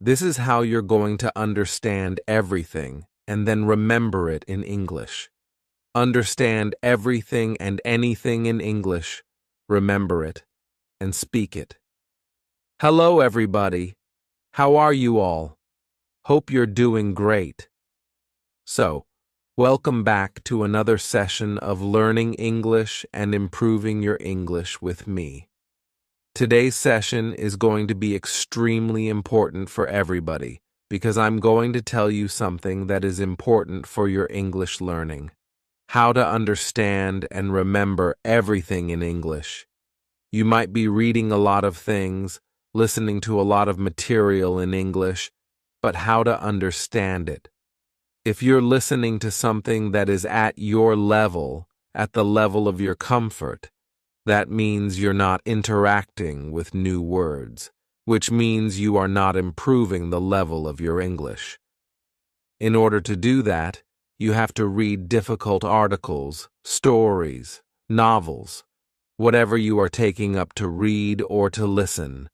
This is how you're going to understand everything and then remember it in English. Understand everything and anything in English, remember it, and speak it. Hello, everybody. How are you all? Hope you're doing great. So, welcome back to another session of learning English and improving your English with me. Today's session is going to be extremely important for everybody because I'm going to tell you something that is important for your English learning. How to understand and remember everything in English. You might be reading a lot of things, listening to a lot of material in English, but how to understand it. If you're listening to something that is at your level, at the level of your comfort, that means you're not interacting with new words, which means you are not improving the level of your English. In order to do that, you have to read difficult articles, stories, novels, whatever you are taking up to read or to listen.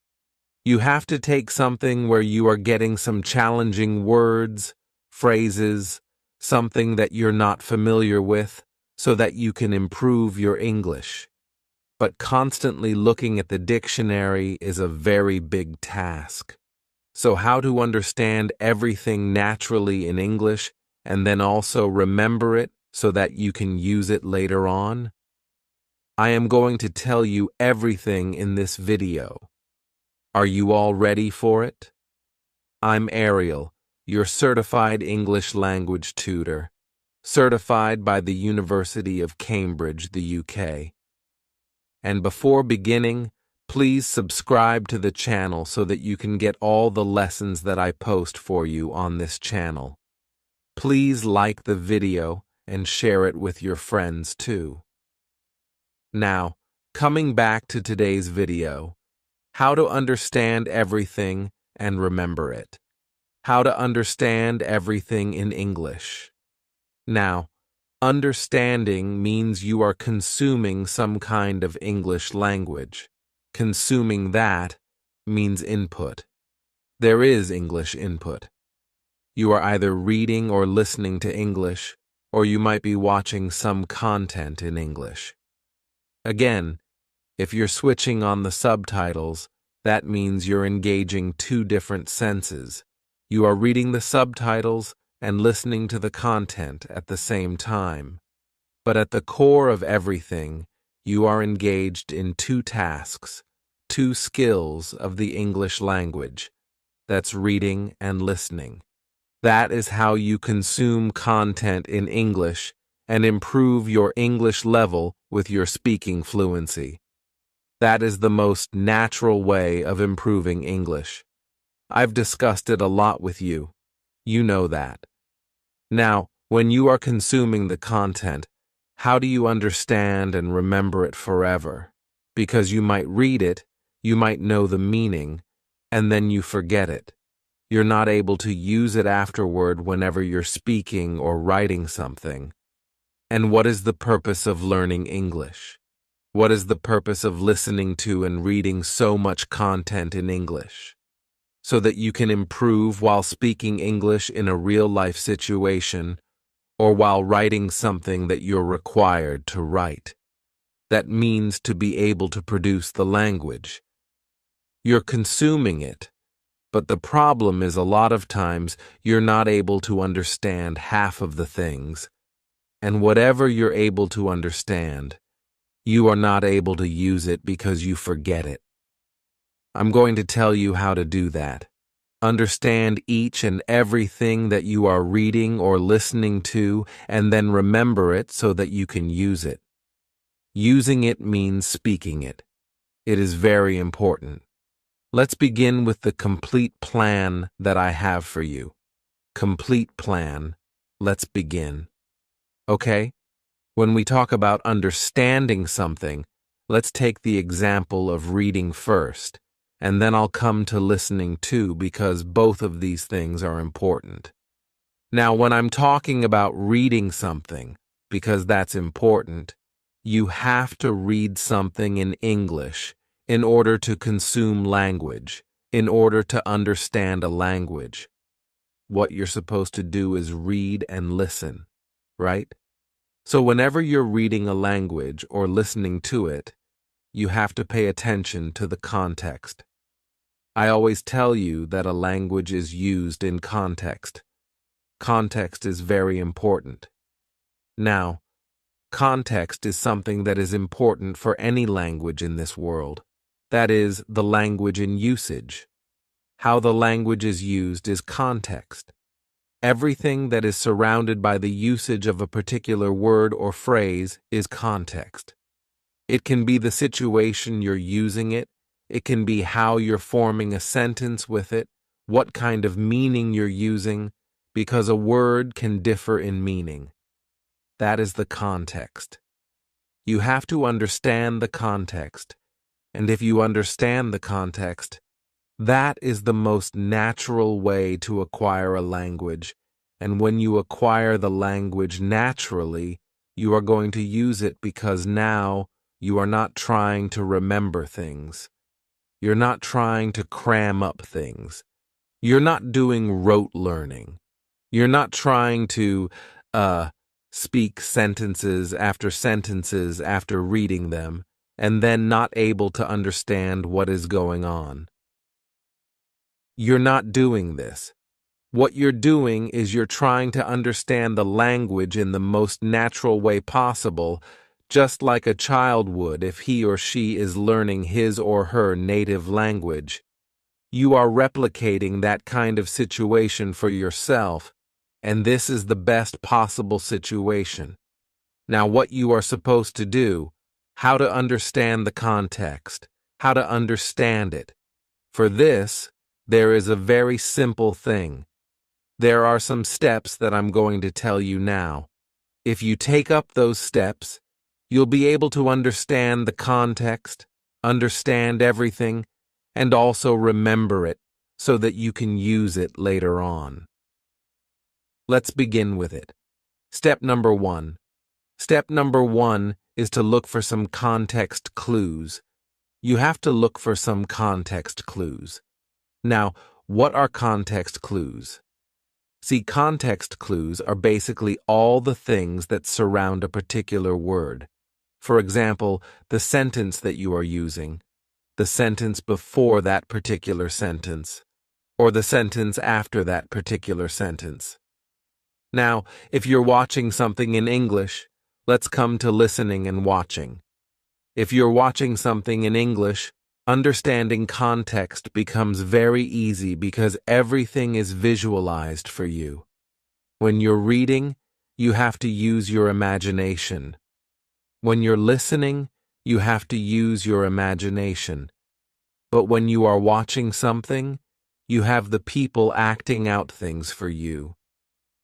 You have to take something where you are getting some challenging words, phrases, something that you're not familiar with, so that you can improve your English. But constantly looking at the dictionary is a very big task. So how to understand everything naturally in English and then also remember it so that you can use it later on? I am going to tell you everything in this video. Are you all ready for it? I'm Ariel, your certified English language tutor, certified by the University of Cambridge, the UK. And before beginning, please subscribe to the channel so that you can get all the lessons that I post for you on this channel. Please like the video and share it with your friends too. Now, coming back to today's video, how to understand everything and remember it. How to understand everything in English. Now, understanding means you are consuming some kind of English language. Consuming that means input. There is English input. You are either reading or listening to English, or you might be watching some content in English. Again, if you're switching on the subtitles, that means you're engaging two different senses. You are reading the subtitles and listening to the content at the same time. But at the core of everything, you are engaged in two tasks, two skills of the English language. That's reading and listening. That is how you consume content in English and improve your English level with your speaking fluency. That is the most natural way of improving English. I've discussed it a lot with you. You know that. Now, when you are consuming the content, how do you understand and remember it forever? Because you might read it, you might know the meaning, and then you forget it. You're not able to use it afterward whenever you're speaking or writing something. And what is the purpose of learning English? What is the purpose of listening to and reading so much content in English? So that you can improve while speaking English in a real-life situation or while writing something that you're required to write. That means to be able to produce the language. You're consuming it, but the problem is a lot of times you're not able to understand half of the things, and whatever you're able to understand, you are not able to use it because you forget it. I'm going to tell you how to do that. Understand each and everything that you are reading or listening to, and then remember it so that you can use it. Using it means speaking it. It is very important. Let's begin with the complete plan that I have for you. Complete plan. Let's begin. Okay? When we talk about understanding something, let's take the example of reading first. And then I'll come to listening too, because both of these things are important. Now, when I'm talking about reading something, because that's important, you have to read something in English in order to consume language, in order to understand a language. What you're supposed to do is read and listen, right? So whenever you're reading a language or listening to it, you have to pay attention to the context. I always tell you that a language is used in context. Context is very important. Now, context is something that is important for any language in this world. That is, the language in usage. How the language is used is context. Everything that is surrounded by the usage of a particular word or phrase is context. It can be the situation you're using it. It can be how you're forming a sentence with it, what kind of meaning you're using, because a word can differ in meaning. That is the context. You have to understand the context, and if you understand the context, that is the most natural way to acquire a language, and when you acquire the language naturally, you are going to use it because now you are not trying to remember things. You're not trying to cram up things. You're not doing rote learning. You're not trying to speak sentences after reading them, and then not able to understand what is going on. You're not doing this. What you're doing is you're trying to understand the language in the most natural way possible, just like a child would if he or she is learning his or her native language. You are replicating that kind of situation for yourself, and this is the best possible situation. Now, what you are supposed to do, how to understand the context, how to understand it. For this, there is a very simple thing. There are some steps that I'm going to tell you now. If you take up those steps, you'll be able to understand the context, understand everything, and also remember it so that you can use it later on. Let's begin with it. Step number 1. Step number 1 is to look for some context clues. You have to look for some context clues. Now, what are context clues? See, context clues are basically all the things that surround a particular word. For example, the sentence that you are using, the sentence before that particular sentence, or the sentence after that particular sentence. Now, if you're watching something in English, let's come to listening and watching. If you're watching something in English, understanding context becomes very easy because everything is visualized for you. When you're reading, you have to use your imagination. When you're listening, you have to use your imagination. But when you are watching something, you have the people acting out things for you.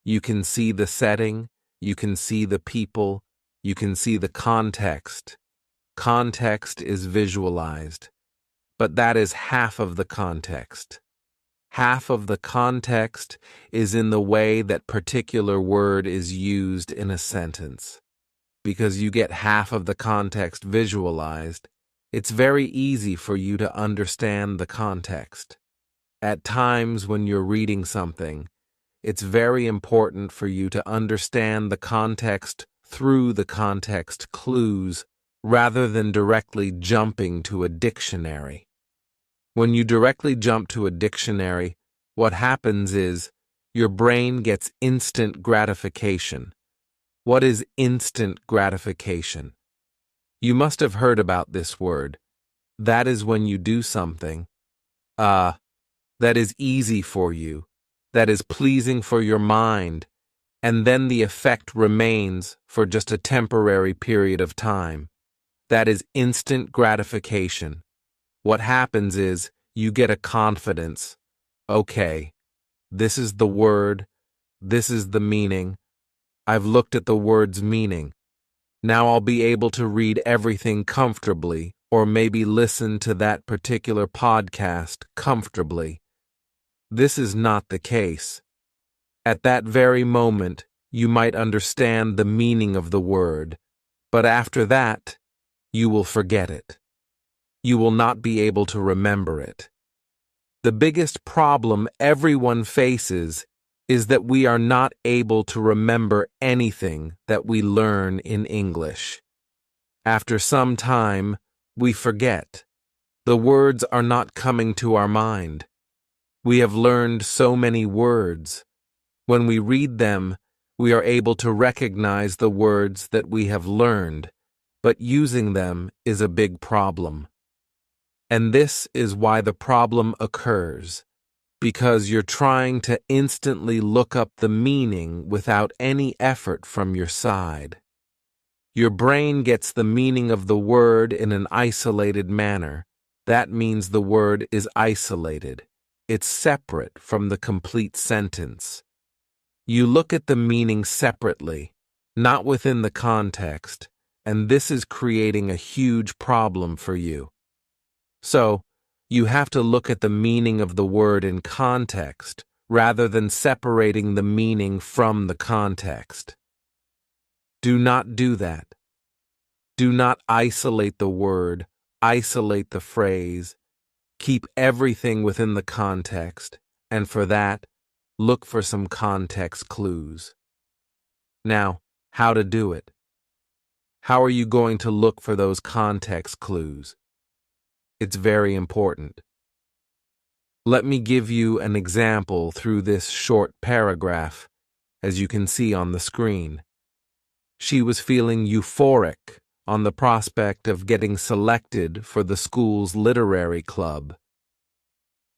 You can see the setting, you can see the people, you can see the context. Context is visualized. But that is half of the context. Half of the context is in the way that particular word is used in a sentence. Because you get half of the context visualized, it's very easy for you to understand the context. At times when you're reading something, it's very important for you to understand the context through the context clues rather than directly jumping to a dictionary. When you directly jump to a dictionary, what happens is your brain gets instant gratification. What is instant gratification? You must have heard about this word. That is when you do something, that is easy for you, that is pleasing for your mind, and then the effect remains for just a temporary period of time. That is instant gratification. What happens is you get a confidence. Okay, this is the word, this is the meaning. I've looked at the word's meaning. Now I'll be able to read everything comfortably, or maybe listen to that particular podcast comfortably. This is not the case. At that very moment, you might understand the meaning of the word, but after that, you will forget it. You will not be able to remember it. The biggest problem everyone faces is that we are not able to remember anything that we learn in English. After some time, we forget. The words are not coming to our mind. We have learned so many words. When we read them, we are able to recognize the words that we have learned, but using them is a big problem. And this is why the problem occurs, because you're trying to instantly look up the meaning without any effort from your side. Your brain gets the meaning of the word in an isolated manner. That means the word is isolated. It's separate from the complete sentence. You look at the meaning separately, not within the context, and this is creating a huge problem for you. So, you have to look at the meaning of the word in context rather than separating the meaning from the context. Do not do that. Do not isolate the word, isolate the phrase. Keep everything within the context, and for that, look for some context clues. Now, how to do it? How are you going to look for those context clues? It's very important. Let me give you an example through this short paragraph, as you can see on the screen. She was feeling euphoric on the prospect of getting selected for the school's literary club.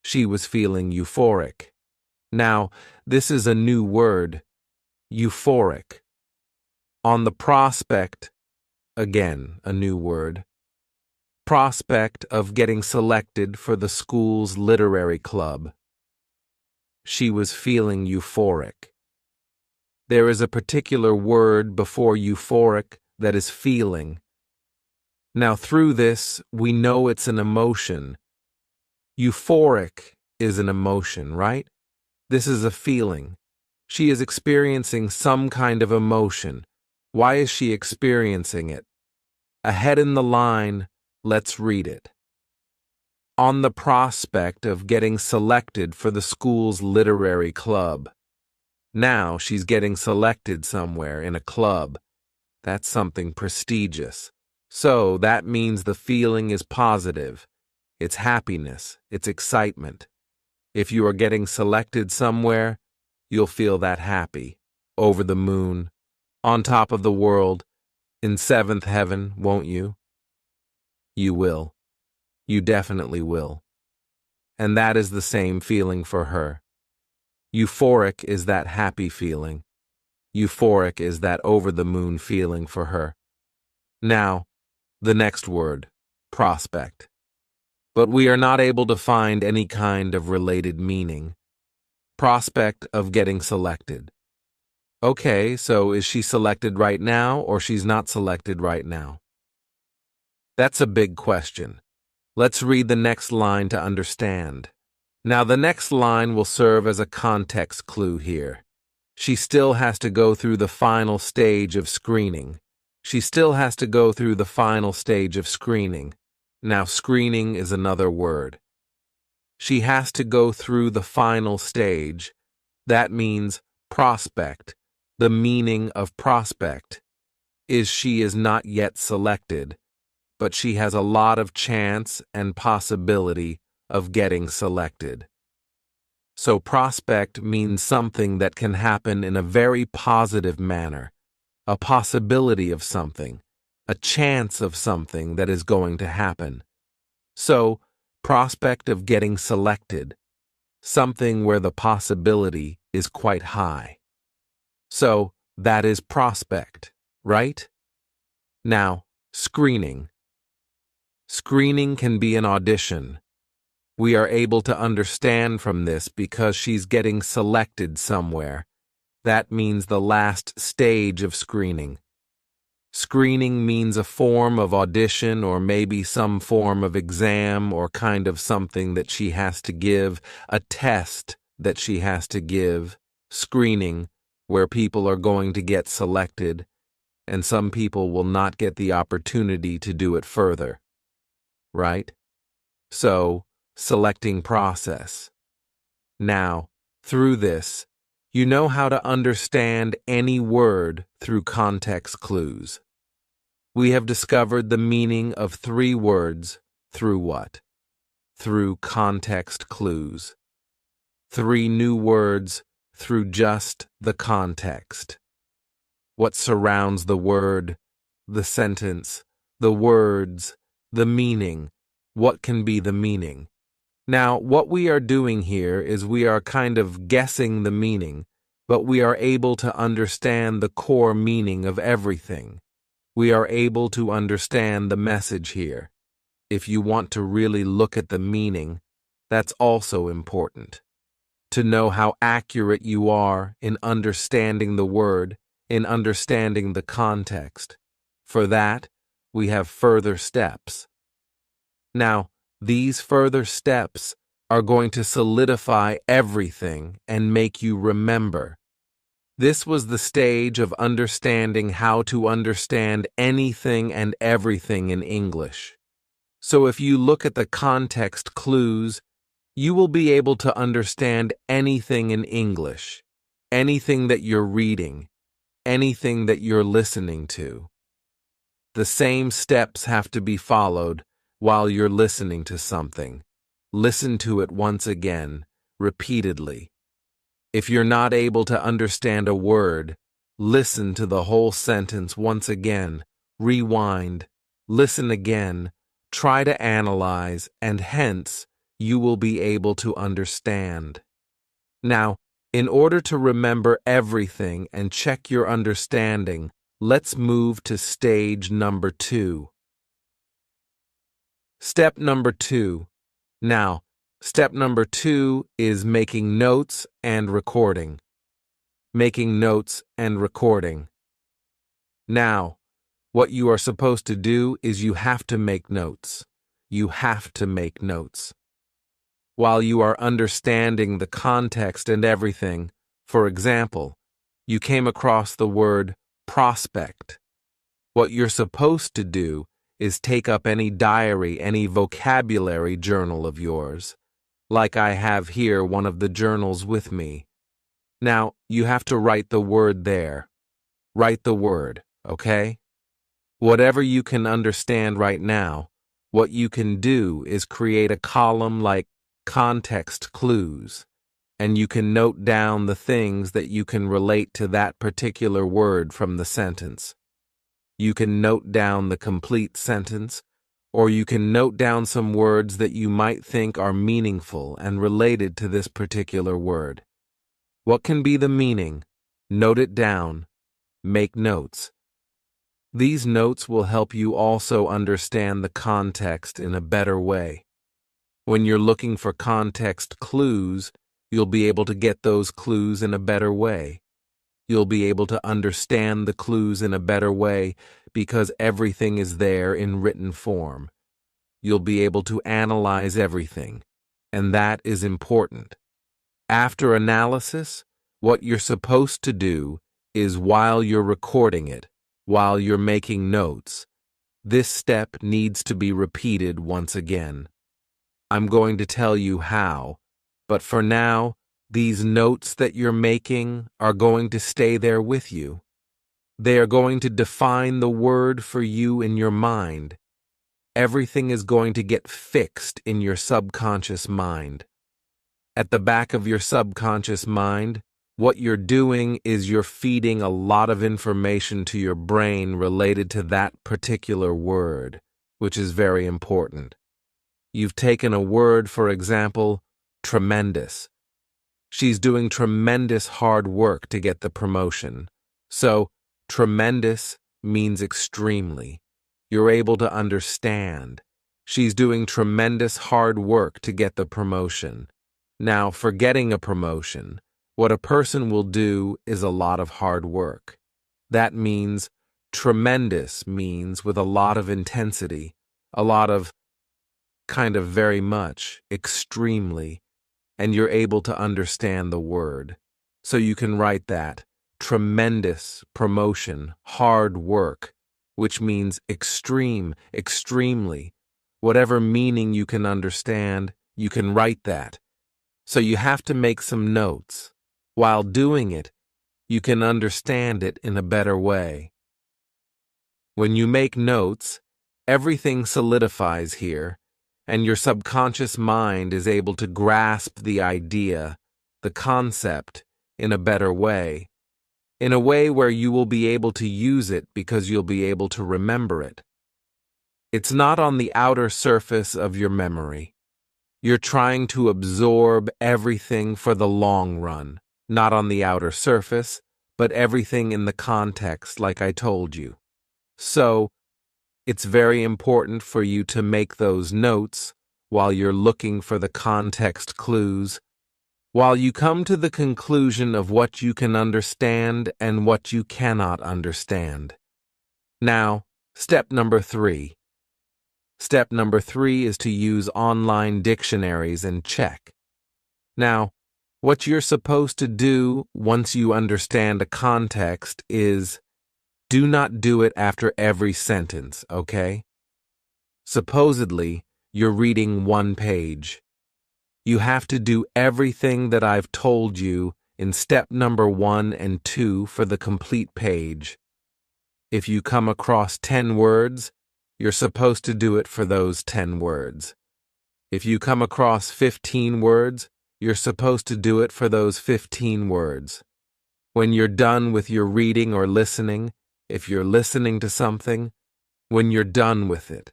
She was feeling euphoric. Now, this is a new word, euphoric. On the prospect, again, a new word. Prospect of getting selected for the school's literary club. She was feeling euphoric. There is a particular word before euphoric that is feeling. Now, through this, we know it's an emotion. Euphoric is an emotion, right? This is a feeling. She is experiencing some kind of emotion. Why is she experiencing it? Ahead in the line, let's read it. On the prospect of getting selected for the school's literary club. Now she's getting selected somewhere in a club. That's something prestigious. So that means the feeling is positive. It's happiness. It's excitement. If you are getting selected somewhere, you'll feel that happy. Over the moon, on top of the world, in seventh heaven, won't you? You will. You definitely will. And that is the same feeling for her. Euphoric is that happy feeling. Euphoric is that over-the-moon feeling for her. Now, the next word, prospect. But we are not able to find any kind of related meaning. Prospect of getting selected. Okay, so is she selected right now or she's not selected right now? That's a big question. Let's read the next line to understand. Now, the next line will serve as a context clue here. She still has to go through the final stage of screening. She still has to go through the final stage of screening. Now, screening is another word. She has to go through the final stage. That means prospect. The meaning of prospect is she is not yet selected, but she has a lot of chance and possibility of getting selected. So prospect means something that can happen in a very positive manner, a possibility of something, a chance of something that is going to happen. So, prospect of getting selected, something where the possibility is quite high. So, that is prospect, right? Now, screening. Screening can be an audition. We are able to understand from this because she's getting selected somewhere. That means the last stage of screening. Screening means a form of audition or maybe some form of exam or kind of something that she has to give, a test that she has to give. Screening, where people are going to get selected, and some people will not get the opportunity to do it further. Right? So, selecting process. Now, through this, you know how to understand any word through context clues. We have discovered the meaning of 3 words through what? Through context clues. 3 new words through just the context. What surrounds the word, the sentence, the words, the meaning. What can be the meaning? Now, what we are doing here is we are kind of guessing the meaning, but we are able to understand the core meaning of everything. We are able to understand the message here. If you want to really look at the meaning, that's also important. To know how accurate you are in understanding the word, in understanding the context. For that, we have further steps. Now, these further steps are going to solidify everything and make you remember. This was the stage of understanding how to understand anything and everything in English. So if you look at the context clues, you will be able to understand anything in English, anything that you're reading, anything that you're listening to. The same steps have to be followed while you're listening to something. Listen to it once again, repeatedly. If you're not able to understand a word, listen to the whole sentence once again, rewind, listen again, try to analyze, and hence, you will be able to understand. Now, in order to remember everything and check your understanding, let's move to stage number 2. Step number 2. Now, step number 2 is making notes and recording. Making notes and recording. Now, what you are supposed to do is you have to make notes. You have to make notes. While you are understanding the context and everything, for example, you came across the word prospect. What you're supposed to do is take up any diary, any vocabulary journal of yours, like I have here one of the journals with me. Now, you have to write the word there. Write the word, okay? Whatever you can understand right now, what you can do is create a column like context clues, and you can note down the things that you can relate to that particular word from the sentence. You can note down the complete sentence, or you can note down some words that you might think are meaningful and related to this particular word. What can be the meaning? Note it down. Make notes. These notes will help you also understand the context in a better way. When you're looking for context clues, you'll be able to get those clues in a better way. You'll be able to understand the clues in a better way because everything is there in written form. You'll be able to analyze everything, and that is important. After analysis, what you're supposed to do is while you're recording it, while you're making notes, this step needs to be repeated once again. I'm going to tell you how, but for now, these notes that you're making are going to stay there with you. They are going to define the word for you in your mind. Everything is going to get fixed in your subconscious mind. At the back of your subconscious mind, what you're doing is you're feeding a lot of information to your brain related to that particular word, which is very important. You've taken a word, for example, tremendous. She's doing tremendous hard work to get the promotion. So, tremendous means extremely. You're able to understand. She's doing tremendous hard work to get the promotion. Now, for getting a promotion, what a person will do is a lot of hard work. That means tremendous means with a lot of intensity, a lot of kind of very much, extremely, and you're able to understand the word. So you can write that, tremendous, promotion, hard work, which means extreme, extremely. Whatever meaning you can understand, you can write that. So you have to make some notes. While doing it, you can understand it in a better way. When you make notes, everything solidifies here, and your subconscious mind is able to grasp the idea, the concept, in a better way, in a way where you will be able to use it because you'll be able to remember it. It's not on the outer surface of your memory. You're trying to absorb everything for the long run, not on the outer surface, but everything in the context like I told you. So, it's very important for you to make those notes while you're looking for the context clues, while you come to the conclusion of what you can understand and what you cannot understand. Now, step number 3. Step number 3 is to use online dictionaries and check. Now, what you're supposed to do once you understand a context is do not do it after every sentence, okay? Supposedly, you're reading one page. You have to do everything that I've told you in step number 1 and 2 for the complete page. If you come across 10 words, you're supposed to do it for those 10 words. If you come across 15 words, you're supposed to do it for those 15 words. When you're done with your reading or listening, if you're listening to something, when you're done with it,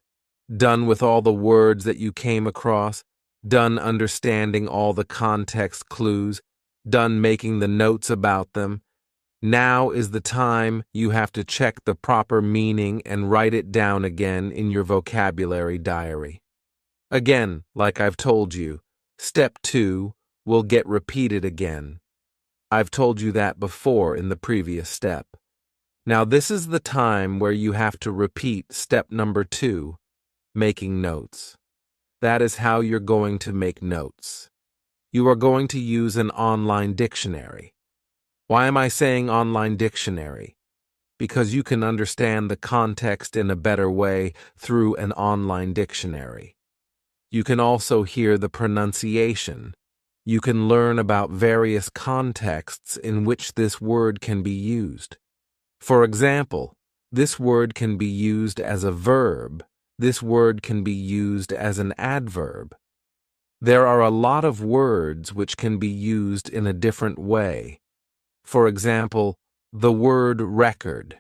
done with all the words that you came across, done understanding all the context clues, done making the notes about them, now is the time you have to check the proper meaning and write it down again in your vocabulary diary. Again, like I've told you, step 2 will get repeated again. I've told you that before in the previous step. Now this is the time where you have to repeat step number 2, making notes. That is how you're going to make notes. You are going to use an online dictionary. Why am I saying online dictionary? Because you can understand the context in a better way through an online dictionary. You can also hear the pronunciation. You can learn about various contexts in which this word can be used. For example, this word can be used as a verb. This word can be used as an adverb. There are a lot of words which can be used in a different way. For example, the word record.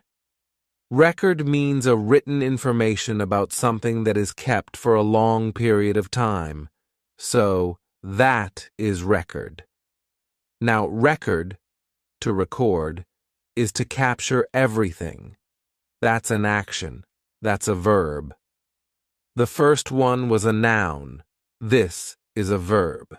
Record means a written information about something that is kept for a long period of time. So, that is record. Now, record, to record, is to capture everything. That's an action. That's a verb. The first one was a noun. This is a verb.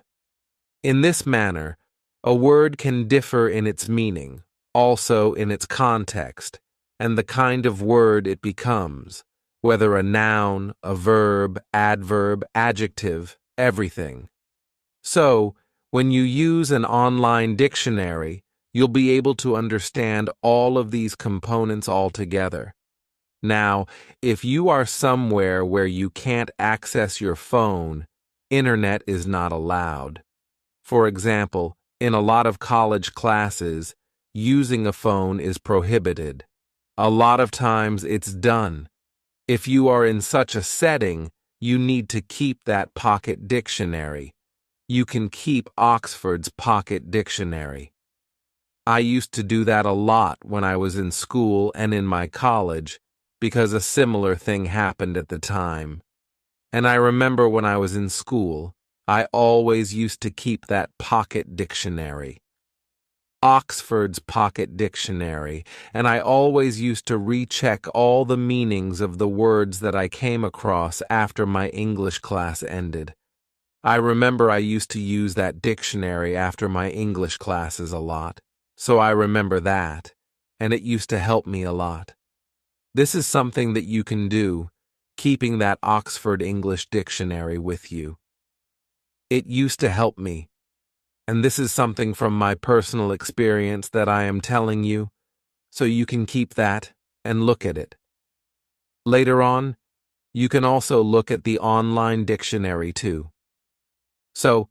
In this manner, a word can differ in its meaning, also in its context, and the kind of word it becomes, whether a noun, a verb, adverb, adjective, everything. So, when you use an online dictionary, you'll be able to understand all of these components altogether. Now, if you are somewhere where you can't access your phone, internet is not allowed. For example, in a lot of college classes, using a phone is prohibited. A lot of times it's done. If you are in such a setting, you need to keep that pocket dictionary. You can keep Oxford's pocket dictionary. I used to do that a lot when I was in school and in my college, because a similar thing happened at the time. And I remember when I was in school, I always used to keep that pocket dictionary. Oxford's pocket dictionary, and I always used to recheck all the meanings of the words that I came across after my English class ended. I remember I used to use that dictionary after my English classes a lot, so I remember that, and it used to help me a lot. This is something that you can do, keeping that Oxford English dictionary with you. It used to help me, and this is something from my personal experience that I am telling you, so you can keep that and look at it. Later on, you can also look at the online dictionary too. So,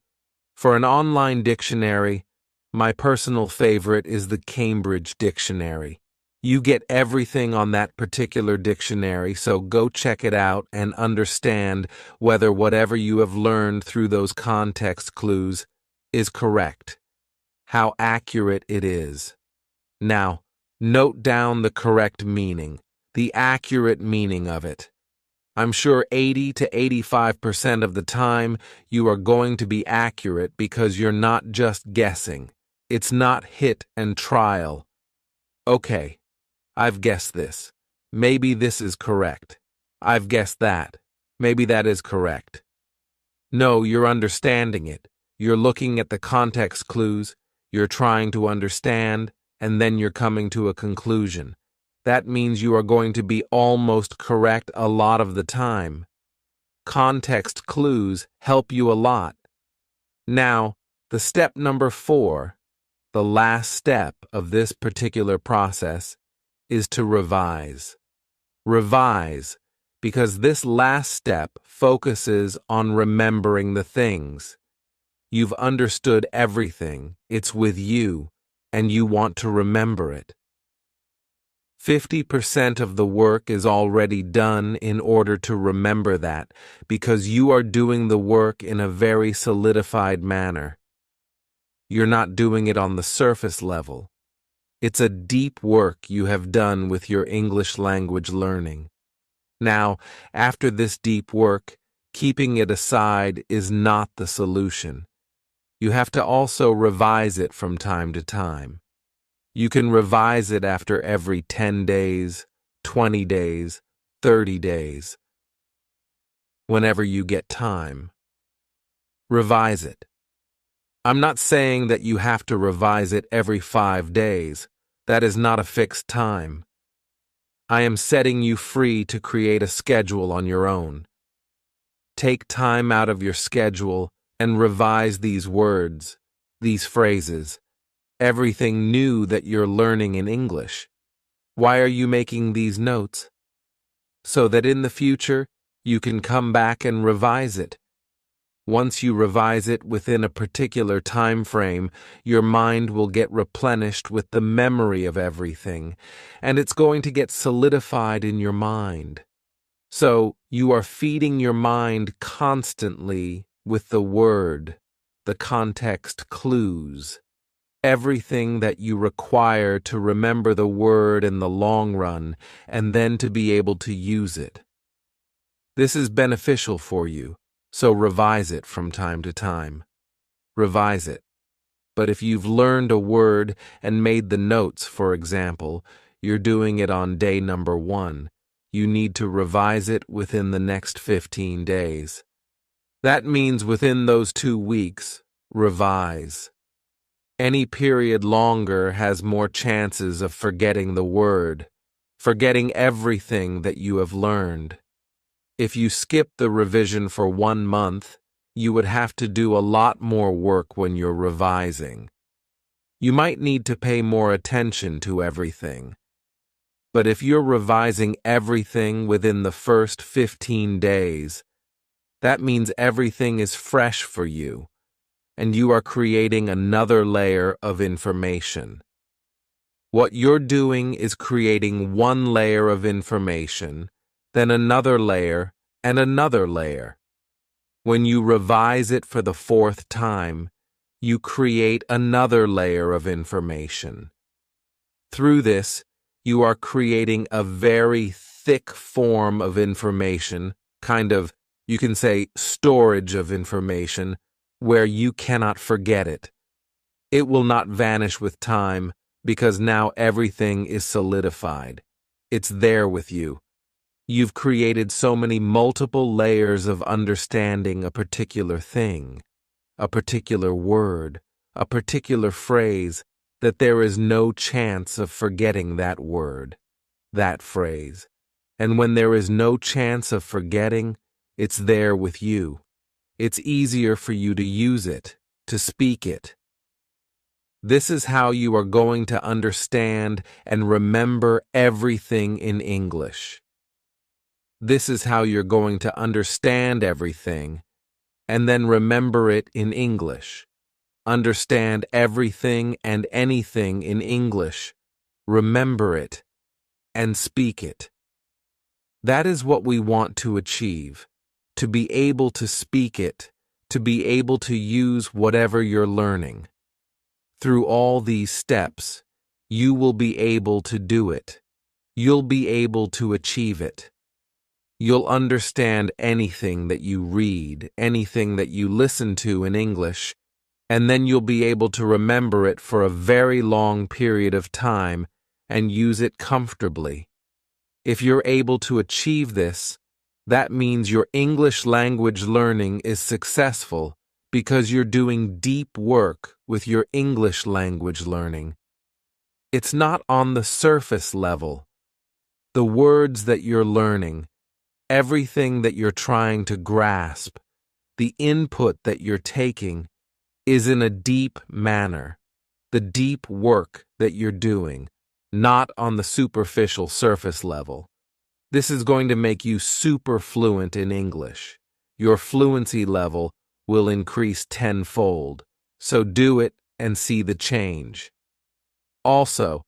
for an online dictionary, my personal favorite is the Cambridge Dictionary. You get everything on that particular dictionary, so go check it out and understand whether whatever you have learned through those context clues is correct, how accurate it is. Now, note down the correct meaning, the accurate meaning of it. I'm sure 80 to 85% of the time you are going to be accurate because you're not just guessing. It's not hit and trial. Okay, I've guessed this. Maybe this is correct. I've guessed that. Maybe that is correct. No, you're understanding it. You're looking at the context clues, you're trying to understand, and then you're coming to a conclusion. That means you are going to be almost correct a lot of the time. Context clues help you a lot. Now, the step number 4, the last step of this particular process, is to revise. Revise, because this last step focuses on remembering the things. You've understood everything, it's with you, and you want to remember it. 50% of the work is already done in order to remember that, because you are doing the work in a very solidified manner. You're not doing it on the surface level. It's a deep work you have done with your English language learning. Now, after this deep work, keeping it aside is not the solution. You have to also revise it from time to time. You can revise it after every 10 days, 20 days, 30 days. Whenever you get time. Revise it. I'm not saying that you have to revise it every 5 days. That is not a fixed time. I am setting you free to create a schedule on your own. Take time out of your schedule and revise these words, these phrases, everything new that you're learning in English. Why are you making these notes? So that in the future, you can come back and revise it. Once you revise it within a particular time frame, your mind will get replenished with the memory of everything, and it's going to get solidified in your mind. So you are feeding your mind constantly with the word, the context clues, everything that you require to remember the word in the long run and then to be able to use it. This is beneficial for you, so revise it from time to time. Revise it. But if you've learned a word and made the notes, for example, you're doing it on day number 1, you need to revise it within the next 15 days. That means within those 2 weeks, revise. Any period longer has more chances of forgetting the word, forgetting everything that you have learned. If you skip the revision for 1 month, you would have to do a lot more work when you're revising. You might need to pay more attention to everything. But if you're revising everything within the first 15 days, that means everything is fresh for you, and you are creating another layer of information. What you're doing is creating one layer of information, then another layer, and another layer. When you revise it for the 4th time, you create another layer of information. Through this, you are creating a very thick form of information, kind of, you can say, storage of information, where you cannot forget it. It will not vanish with time because now everything is solidified. It's there with you. You've created so many multiple layers of understanding a particular thing, a particular word, a particular phrase, that there is no chance of forgetting that word, that phrase. And when there is no chance of forgetting, it's there with you. It's easier for you to use it, to speak it. This is how you are going to understand and remember everything in English. This is how you're going to understand everything and then remember it in English. Understand everything and anything in English. Remember it and speak it. That is what we want to achieve, to be able to speak it, to be able to use whatever you're learning. Through all these steps, you will be able to do it. You'll be able to achieve it. You'll understand anything that you read, anything that you listen to in English, and then you'll be able to remember it for a very long period of time and use it comfortably. If you're able to achieve this, that means your English language learning is successful because you're doing deep work with your English language learning. It's not on the surface level. The words that you're learning, everything that you're trying to grasp, the input that you're taking is in a deep manner, the deep work that you're doing, not on the superficial surface level. This is going to make you super fluent in English. Your fluency level will increase tenfold, so do it and see the change. Also,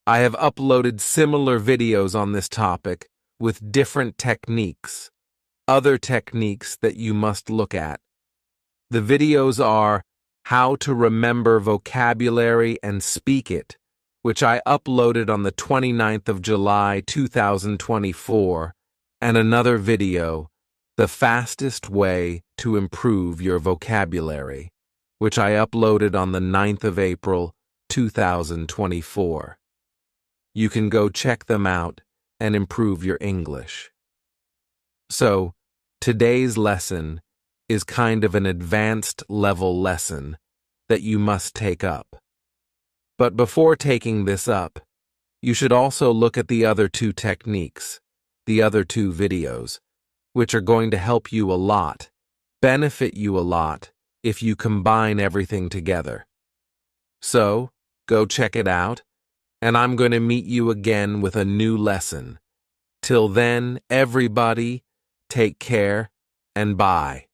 I have uploaded similar videos on this topic with different techniques, other techniques that you must look at. The videos are How to Remember Vocabulary and Speak It, which I uploaded on the 29th of July 2024, and another video, The Fastest Way to Improve Your Vocabulary, which I uploaded on the 9th of April 2024. You can go check them out and improve your English. So, today's lesson is kind of an advanced level lesson that you must take up. But before taking this up, you should also look at the other two techniques, the other two videos, which are going to help you a lot, benefit you a lot if you combine everything together. So, go check it out, and I'm going to meet you again with a new lesson. Till then, everybody, take care and bye.